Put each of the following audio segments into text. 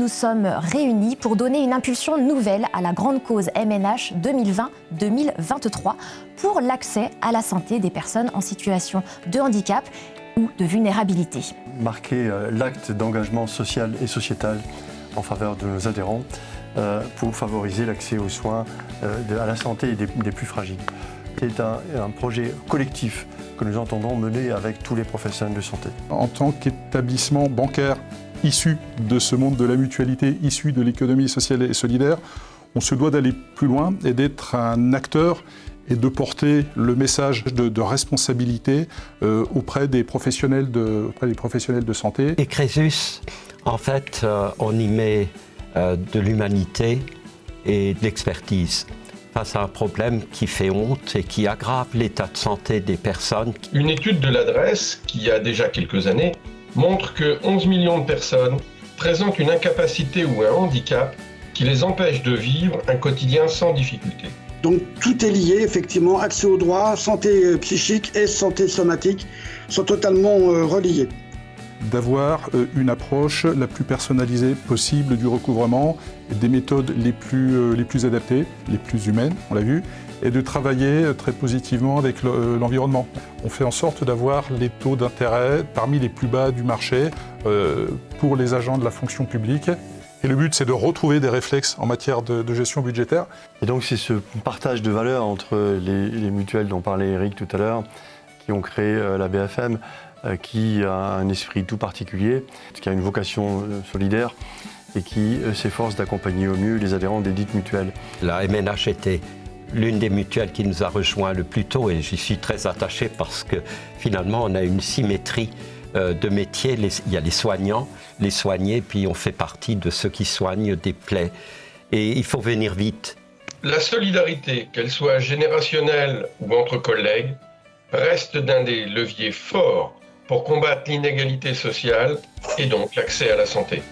nous sommes réunis pour donner une impulsion nouvelle à la grande cause MNH 2020-2023 pour l'accès à la santé des personnes en situation de handicap ou de vulnérabilité. Marquer l'acte d'engagement social et sociétal en faveur de nos adhérents pour favoriser l'accès aux soins, à la santé des plus fragiles. C'est un projet collectif que nous entendons mener avec tous les professionnels de santé. En tant qu'établissement bancaire issu de ce monde de la mutualité, issu de l'économie sociale et solidaire, on se doit d'aller plus loin et d'être un acteur et de porter le message de responsabilité auprès des professionnels de santé. Et Crésus, en fait, on y met de l'humanité et de l'expertise face à un problème qui fait honte et qui aggrave l'état de santé des personnes. Une étude de l'adresse, qui a déjà quelques années, montre que 11 millions de personnes présentent une incapacité ou un handicap qui les empêche de vivre un quotidien sans difficulté. Donc tout est lié, effectivement, accès aux droits, santé psychique et santé somatique sont totalement reliés. D'avoir une approche la plus personnalisée possible du recouvrement, des méthodes les plus adaptées, les plus humaines, on l'a vu, et de travailler très positivement avec l'environnement. On fait en sorte d'avoir les taux d'intérêt parmi les plus bas du marché pour les agents de la fonction publique. Et le but, c'est de retrouver des réflexes en matière de gestion budgétaire. Et donc, c'est ce partage de valeurs entre les mutuelles dont parlait Eric tout à l'heure, qui ont créé la BFM, qui a un esprit tout particulier, qui a une vocation solidaire et qui s'efforce d'accompagner au mieux les adhérents des dites mutuelles. La MNH était l'une des mutuelles qui nous a rejoints le plus tôt et j'y suis très attaché parce que finalement on a une symétrie de métiers. Il y a les soignants, les soignés, puis on fait partie de ceux qui soignent des plaies. Et il faut venir vite. La solidarité, qu'elle soit générationnelle ou entre collègues, reste d'un des leviers forts pour combattre l'inégalité sociale et donc l'accès à la santé.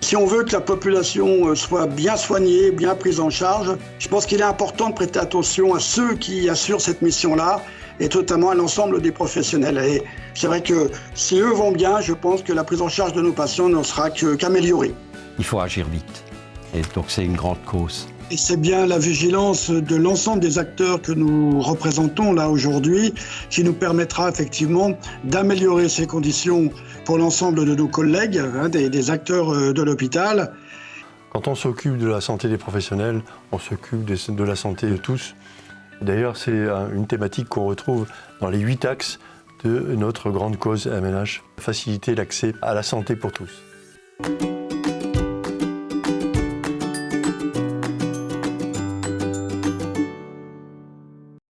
Si on veut que la population soit bien soignée, bien prise en charge, je pense qu'il est important de prêter attention à ceux qui assurent cette mission-là et notamment à l'ensemble des professionnels. Et c'est vrai que si eux vont bien, je pense que la prise en charge de nos patients ne sera qu'améliorée. Il faut agir vite. Et donc c'est une grande cause. Et c'est bien la vigilance de l'ensemble des acteurs que nous représentons là aujourd'hui qui nous permettra effectivement d'améliorer ces conditions pour l'ensemble de nos collègues, des acteurs de l'hôpital. Quand on s'occupe de la santé des professionnels, on s'occupe de la santé de tous. D'ailleurs, c'est une thématique qu'on retrouve dans les 8 axes de notre grande cause MNH, faciliter l'accès à la santé pour tous.